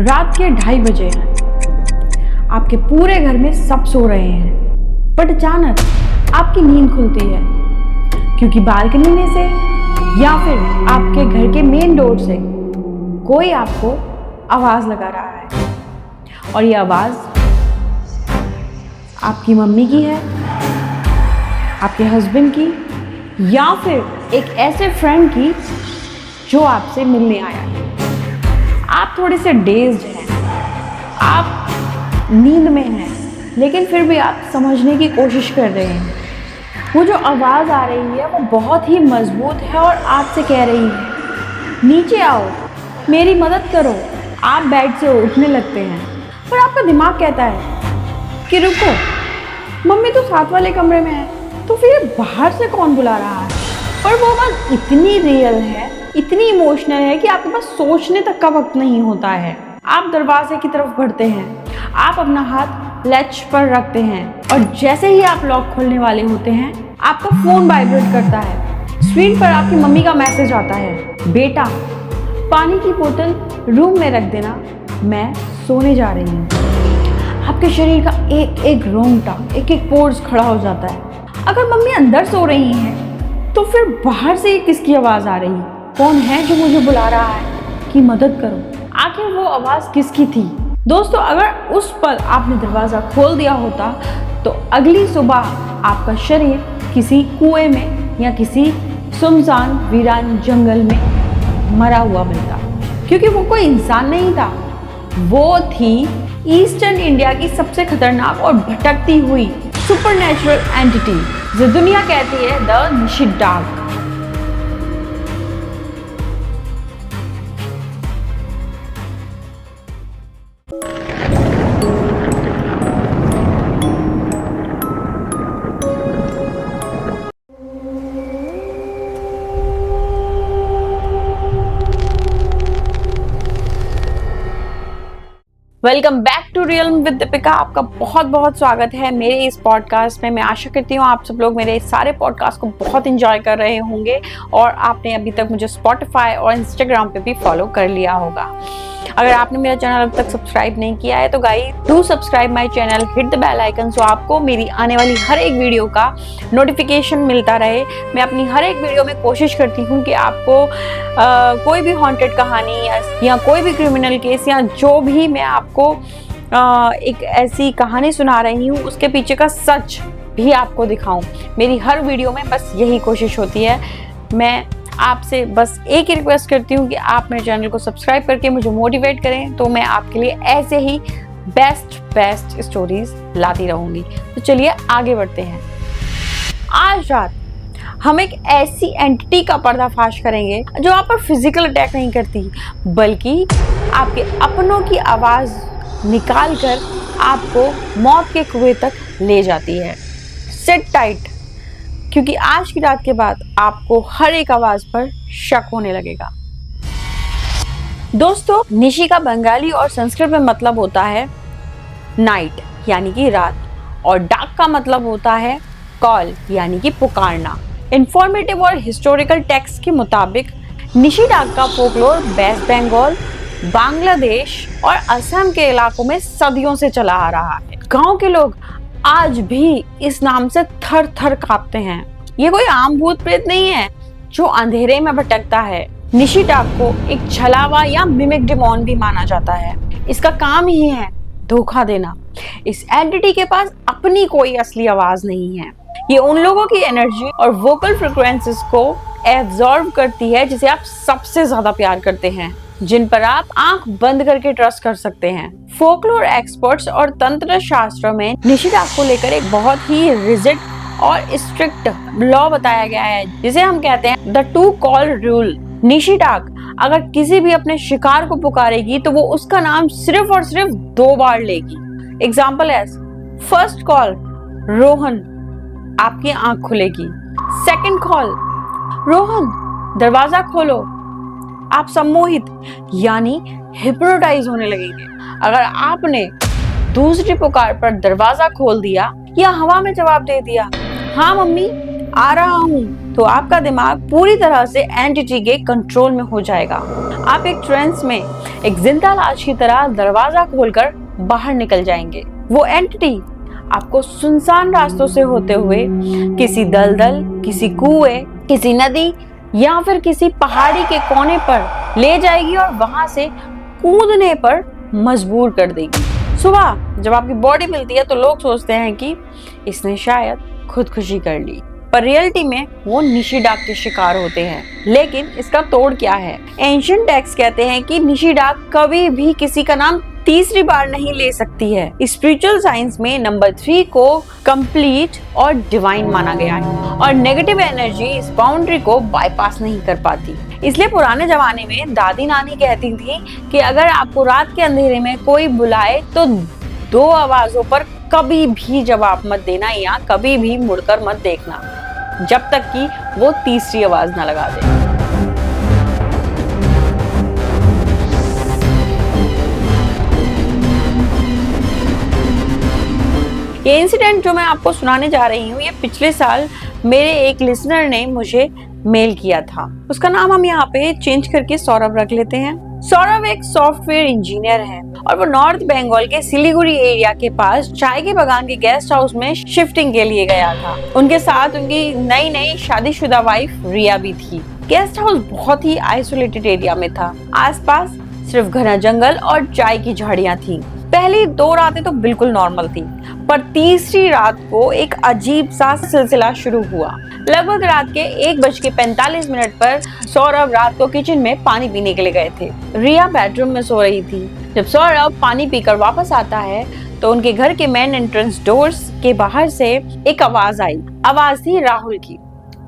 रात के 2:30 बजे हैं। आपके पूरे घर में सब सो रहे हैं, बट अचानक आपकी नींद खुलती है क्योंकि बालकनी में से या फिर आपके घर के मेन डोर से कोई आपको आवाज लगा रहा है। और ये आवाज आपकी मम्मी की है, आपके हस्बैंड की, या फिर एक ऐसे फ्रेंड की जो आपसे मिलने आया है। आप थोड़े से डेज्ड हैं, आप नींद में हैं, लेकिन फिर भी आप समझने की कोशिश कर रहे हैं। वो जो आवाज़ आ रही है वो बहुत ही मजबूत है और आपसे कह रही है, नीचे आओ, मेरी मदद करो। आप बेड से उठने लगते हैं, पर आपका दिमाग कहता है कि रुको, मम्मी तो साथ वाले कमरे में है, तो फिर बाहर से कौन बुला रहा है। पर वो बात इतनी रियल है, इतनी इमोशनल है कि आपके पास सोचने तक का वक्त नहीं होता है। आप दरवाजे की तरफ बढ़ते हैं, आप अपना हाथ लैच पर रखते हैं और जैसे ही आप लॉक खोलने वाले होते हैं, आपका फोन वाइब्रेट करता है। स्क्रीन पर आपकी मम्मी का मैसेज आता है, बेटा पानी की बोतल रूम में रख देना, मैं सोने जा रही हूँ। आपके शरीर का एक एक रोंगटा, एक एक पोर्स खड़ा हो जाता है। अगर मम्मी अंदर सो रही हैं, तो फिर बाहर से किसकी आवाज़ आ रही है? कौन है जो मुझे बुला रहा है कि मदद करो? आखिर वो आवाज़ किसकी थी? दोस्तों, अगर उस पल आपने दरवाज़ा खोल दिया होता तो अगली सुबह आपका शरीर किसी कुएं में या किसी सुनसान वीरान जंगल में मरा हुआ मिलता, क्योंकि वो कोई इंसान नहीं था, वो थी ईस्टर्न इंडिया की सबसे खतरनाक और भटकती हुई सुपरनैचुरल एंटिटी, जो दुनिया कहती है द निशी डाग। Welcome back to real with Deepika. आपका बहुत बहुत स्वागत है मेरे इस पॉडकास्ट में। मैं आशा करती हूँ आप सब लोग मेरे सारे पॉडकास्ट को बहुत एंजॉय कर रहे होंगे और आपने अभी तक मुझे स्पॉटिफाई और इंस्टाग्राम पे भी फॉलो कर लिया होगा। अगर आपने मेरा चैनल अब तक सब्सक्राइब नहीं किया है तो guys do subscribe my channel, hit the bell icon, so आपको मेरी आने वाली हर एक वीडियो का नोटिफिकेशन मिलता रहे। मैं अपनी हर एक वीडियो में कोशिश करती हूँ कि आपको कोई भी हॉन्टेड कहानी या कोई भी क्रिमिनल केस या जो भी मैं आपको एक ऐसी कहानी सुना रही हूँ उसके पीछे का सच भी आपको दिखाऊं। मेरी हर वीडियो में बस यही कोशिश होती है। मैं आपसे बस एक ही रिक्वेस्ट करती हूँ कि आप मेरे चैनल को सब्सक्राइब करके मुझे मोटिवेट करें, तो मैं आपके लिए ऐसे ही बेस्ट स्टोरीज लाती रहूँगी। तो चलिए आगे बढ़ते हैं। आज रात हम एक ऐसी एंटिटी का पर्दाफाश करेंगे जो आप पर फिजिकल अटैक नहीं करती, बल्कि आपके अपनों की आवाज़ निकाल कर आपको मौत के कुएं तक ले जाती है। सिट टाइट, क्योंकि आज की रात के बाद आपको हर एक आवाज पर शक होने लगेगा। दोस्तों, निशी का बंगाली और संस्कृत में मतलब होता है नाइट यानी कि रात, और डाक का मतलब होता है कॉल यानी कि पुकारना। इंफॉर्मेटिव और हिस्टोरिकल टेक्स्ट के मुताबिक निशी डाक का फोकलोर वेस्ट बंगाल, बांग्लादेश और असम के इलाकों में सदियों से चला आ रहा है। गांव के लोग आज भी इस नाम से थर थर कांपते हैं। ये कोई आम भूत प्रेत नहीं है जो अंधेरे में भटकता है। निशी डाक को एक छलावा या मिमिक डिमॉन भी माना जाता है। इसका काम ही है धोखा देना। इस एंटिटी के पास अपनी कोई असली आवाज नहीं है। ये उन लोगों की एनर्जी और वोकल फ्रिक्वेंसीज को एब्जॉर्ब करती है जिसे आप सबसे ज्यादा प्यार करते हैं, जिन पर आप आंख बंद करके ट्रस्ट कर सकते हैं। फोकलोर एक्सपर्ट्स और तंत्र शास्त्रों में निशी डाक को लेकर एक बहुत ही रिजिड और स्ट्रिक्ट लॉ बताया गया है, जिसे हम कहते हैं the two call rule. Nishi डाक अगर किसी भी अपने शिकार को पुकारेगी तो वो उसका नाम सिर्फ और सिर्फ 2 बार लेगी। Example as first call Rohan, आपकी आंख खुलेगी। सेकंड कॉल रोहन, दरवाजा खोलो, आप सम्मोहित यानी हिप्नोटाइज होने लगेंगे। अगर आपने दूसरी पुकार पर दरवाजा खोल दिया या हवा में जवाब दे दिया, हाँ मम्मी आ रहा हूँ, तो आपका दिमाग पूरी तरह से एंटिटी के कंट्रोल में हो जाएगा। आप एक ट्रांस में एक जिंदा लाश की तरह दरवाजा खोलकर बाहर निकल जाएंगे। वो एंटिटी आपको सुनसान रास्तों से होते हुए किसी दलदल, किसी कुएं, किसी नदी या फिर किसी पहाड़ी के कोने पर ले जाएगी और वहां से कूदने पर मजबूर कर देगी। सुबह जब आपकी बॉडी मिलती है तो लोग सोचते हैं कि इसने शायद खुदकुशी कर ली, पर रियलिटी में वो निशिडाक के शिकार होते हैं। लेकिन इसका तोड़ क्या है? एंशिएंट टेक्स्ट कहते हैं कि निशिडाक कभी भी किसी का नाम तीसरी बार नहीं ले सकती है। स्पिरिचुअल साइंस में नंबर 3 को कंप्लीट और डिवाइन माना गया है और नेगेटिव एनर्जी इस बाउंड्री को बाईपास नहीं कर पाती। इसलिए पुराने जमाने में दादी नानी कहती थी कि अगर आपको रात के अंधेरे में कोई बुलाए तो 2 आवाजों पर कभी भी जवाब मत देना या कभी भी मुड़कर मत देखना जब तक कि वो तीसरी आवाज ना लगा दे। ये इंसिडेंट जो मैं आपको सुनाने जा रही हूँ, ये पिछले साल मेरे एक लिसनर ने मुझे मेल किया था। उसका नाम हम यहाँ पे चेंज करके सौरभ रख लेते हैं। सौरभ एक सॉफ्टवेयर इंजीनियर है और वो नॉर्थ बंगाल के सिलीगुड़ी एरिया के पास चाय के बागान के गेस्ट हाउस में शिफ्टिंग के लिए गया था। उनके साथ उनकी नई शादीशुदा वाइफ रिया भी थी। गेस्ट हाउस बहुत ही आइसोलेटेड एरिया में था। आसपास सिर्फ घना जंगल और चाय की झाड़ियां थी। पहली 2 रातें तो बिल्कुल नॉर्मल थी, पर तीसरी रात को एक अजीब सा सिलसिला शुरू हुआ। लगभग रात के 1:45 पर सौरभ रात को किचन में पानी पीने के लिए गए थे। रिया बेडरूम में सो रही थी। जब सौरभ पानी पीकर वापस आता है तो उनके घर के मेन एंट्रेंस डोर्स के बाहर से एक आवाज आई। आवाज थी राहुल की।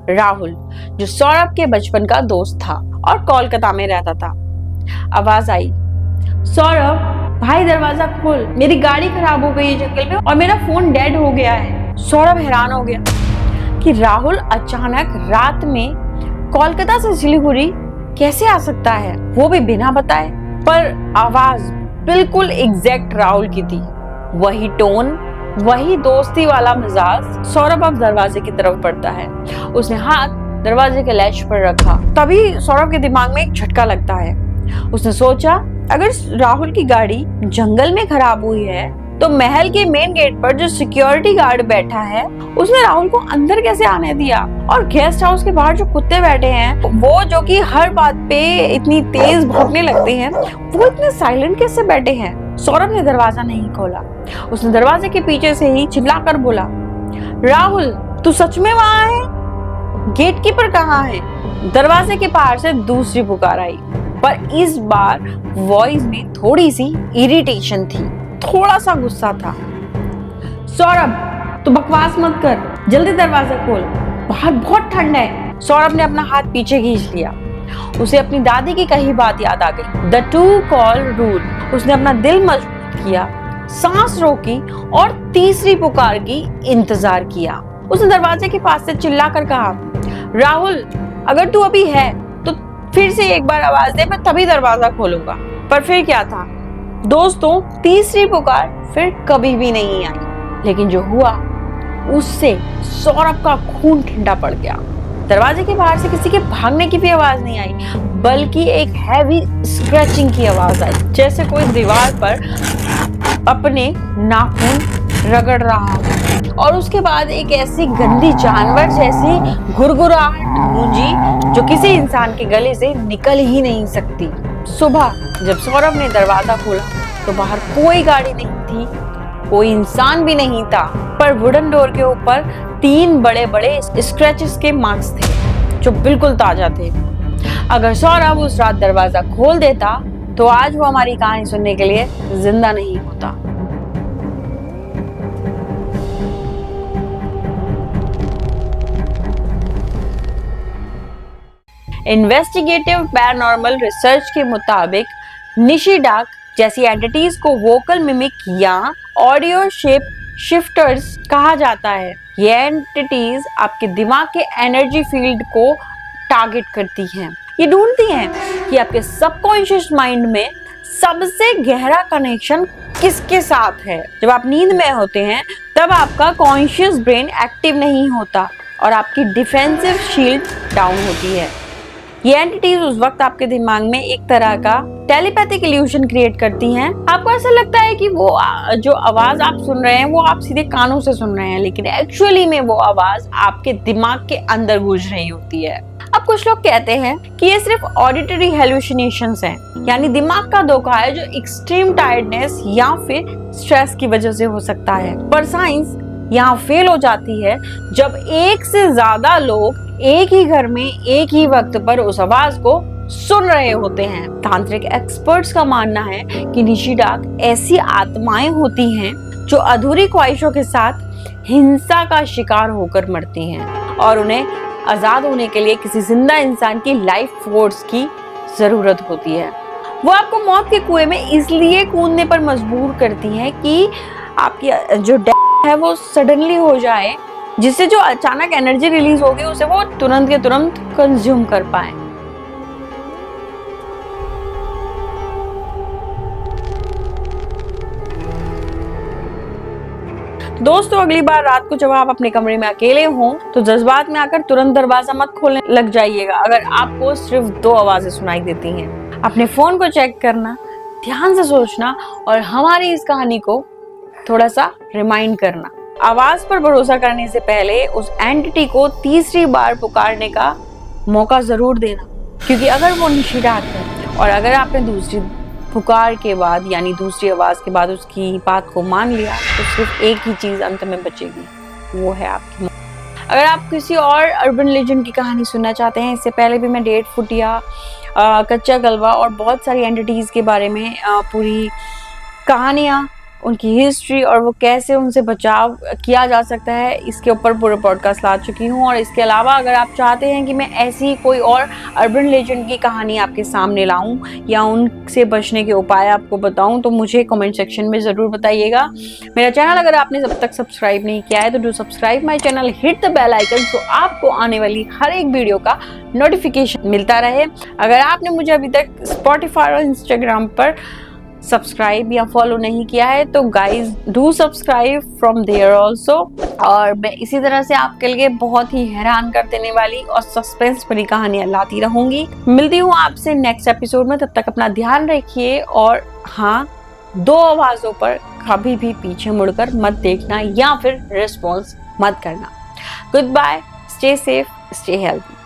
राहुल जो सौरभ के बचपन का दोस्त था और कोलकाता में रहता था। आवाज आई, सौरभ भाई दरवाजा खोल, मेरी गाड़ी खराब हो गई है जंगल में और मेरा फोन डेड हो गया है। सौरभ हैरान हो गया कि राहुल अचानक रात में कोलकाता से सिलीगुड़ी कैसे आ सकता है, वो भी बिना बताए। पर आवाज बिल्कुल एग्जैक्ट राहुल की थी। वही टोन, वही दोस्ती वाला मिजाज। सौरभ अब दरवाजे की तरफ बढ़ता है। उसने हाथ दरवाजे के लैच पर रखा। तभी सौरभ के दिमाग में एक झटका लगता है। उसने सोचा, अगर राहुल की गाड़ी जंगल में खराब हुई है तो महल के मेन गेट पर जो सिक्योरिटी गार्ड बैठा है उसने राहुल को अंदर कैसे आने दिया? और गेस्ट हाउस के बाहर जो कुत्ते बैठे हैं वो जो कि हर बात पे इतनी तेज भौंकने लगते हैं, वो इतने साइलेंट कैसे बैठे हैं? सौरभ ने दरवाजा नहीं खोला। उसने दरवाजे के पीछे से ही चिल्लाकर बोला, राहुल तू सच में वहां है? गेटकीपर कहाँ है? दरवाजे के बाहर से दूसरी पुकार आई, पर इस बार वॉइस में थोड़ी सी इरिटेशन थी, थोड़ा सा गुस्सा था। सौरभ तू बकवास मत कर, जल्दी दरवाजा खोल, बाहर बहुत ठंड है। सौरभ ने अपना हाथ पीछे खींच लिया। उसे अपनी दादी की कही बात याद आ गई, द 2 कॉल रूल। उसने अपना दिल मजबूत किया, सांस रोकी और तीसरी पुकार की इंतजार किया। उसने दरवाजे के पास से चिल्लाकर कहा, राहुल अगर तू अभी है तो फिर से एक बार आवाज दे, मैं तभी दरवाजा खोलूंगा। पर फिर क्या था दोस्तों, तीसरी पुकार फिर कभी भी नहीं आई। लेकिन जो हुआ उससे सौरभ का खून ठंडा पड़ गया। दरवाजे के बाहर से किसी के भागने की भी आवाज नहीं आई, बल्कि एक हैवी स्क्रैचिंग की आवाज आई, जैसे कोई दीवार पर अपने नाखून रगड़ रहा हो। और उसके बाद एक ऐसी गंदी जानवर जैसी घुरघुराहट गूंजी जो किसी इंसान के गले से निकल ही नहीं सकती। सुबह जब सौरभ ने दरवाजा खोला तो बाहर कोई गाड़ी नहीं थी, कोई इंसान भी नहीं था, पर वुडन डोर के ऊपर 3 बड़े-बड़े स्क्रैचेस के मार्क्स थे जो बिल्कुल ताजा थे। अगर सौरभ उस रात दरवाजा खोल देता तो आज वो हमारी कहानी सुनने के लिए जिंदा नहीं होता। इन्वेस्टिगेटिव पैरानॉर्मल रिसर्च के मुताबिक निशिडाक जैसी एंटिटीज को वोकल मिमिक या ऑडियो शेप शिफ्टर्स कहा जाता है। ये एंटिटीज आपके दिमाग के एनर्जी फील्ड को टारगेट करती हैं। ये ढूंढती हैं कि आपके सबकॉन्शियस माइंड में सबसे गहरा कनेक्शन किसके साथ है। जब आप नींद में होते हैं तब आपका कॉन्शियस ब्रेन एक्टिव नहीं होता, और आपकी डिफेंसिव शील्ड डाउन होती है। ये एंटिटीज उस वक्त आपके दिमाग में एक तरह का टेलीपैथिक इल्यूजन क्रिएट करती हैं। आपको ऐसा लगता है कि वो जो आवाज आप सुन रहे हैं वो आप सीधे कानों से सुन रहे हैं, लेकिन एक्चुअली में वो आवाज आपके दिमाग के अंदर गूंज रही होती है। अब कुछ लोग कहते हैं कि ये सिर्फ ऑडिटरी हेलुसिनेशंस हैं, यानी दिमाग का धोखा है जो एक्सट्रीम टायर्डनेस या फिर स्ट्रेस की वजह से हो सकता है। पर साइंस यहाँ फेल हो जाती है जब एक से ज्यादा लोग एक ही घर में एक ही वक्त पर उस आवाज को सुन रहे होते हैं। तांत्रिक एक्सपर्ट्स का मानना है कि निशिदाक ऐसी आत्माएं होती हैं जो अधूरी ख्वाहिशों के साथ हिंसा का शिकार होकर मरती हैं और उन्हें आजाद होने के लिए किसी जिंदा इंसान की लाइफ फोर्स की जरूरत होती है। वो आपको मौत के कुएं में इसलिए कूदने पर मजबूर करती हैं कि आपकी जो डेथ है वो सडनली हो जाए, जिससे जो अचानक एनर्जी रिलीज होगी उसे वो तुरंत के तुरंत कंज्यूम कर पाए। दोस्तों, अगली बार रात को जब आप अपने कमरे में अकेले हों तो जज्बात में आकर तुरंत दरवाजा मत खोलने लग जाइएगा अगर आपको सिर्फ 2 आवाजें सुनाई देती हैं। अपने फोन को चेक करना, ध्यान से सोचना और हमारी इस कहानी को थोड़ा सा रिमाइंड करना। आवाज पर भरोसा करने से पहले उस एंटिटी को तीसरी बार पुकारने का मौका जरूर देना, क्योंकि अगर वो निशिदाक है और अगर आपने दूसरी पुकार के बाद यानी दूसरी आवाज के बाद उसकी बात को मान लिया तो सिर्फ एक ही चीज अंत में बचेगी, वो है आपकी मौत। अगर आप किसी और अर्बन लेजेंड की कहानी सुनना चाहते हैं, इससे पहले भी मैं डेढ़ फुटिया, कच्चा गलवा और बहुत सारी एंटिटीज के बारे में पूरी कहानियां, उनकी हिस्ट्री और वो कैसे उनसे बचाव किया जा सकता है, इसके ऊपर पूरे पॉडकास्ट ला चुकी हूँ। और इसके अलावा अगर आप चाहते हैं कि मैं ऐसी कोई और अर्बन लेजेंड की कहानी आपके सामने लाऊं या उनसे बचने के उपाय आपको बताऊं तो मुझे कमेंट सेक्शन में ज़रूर बताइएगा। मेरा चैनल अगर आपने जब तक सब्सक्राइब नहीं किया है तो do subscribe my channel, hit the bell icon तो आपको आने वाली हर एक वीडियो का नोटिफिकेशन मिलता रहे। अगर आपने मुझे अभी तक स्पॉटिफाई और इंस्टाग्राम पर सब्सक्राइब या फॉलो नहीं किया है तो guys do subscribe from there also. और मैं इसी तरह से आपके लिए बहुत ही हैरान कर देने वाली और सस्पेंस भरी कहानियां लाती रहूंगी। मिलती हूँ आपसे नेक्स्ट एपिसोड में, तब तक अपना ध्यान रखिए और हाँ, 2 आवाजों पर कभी भी पीछे मुड़कर मत देखना या फिर रिस्पॉन्स मत करना। Goodbye, stay safe, stay healthy.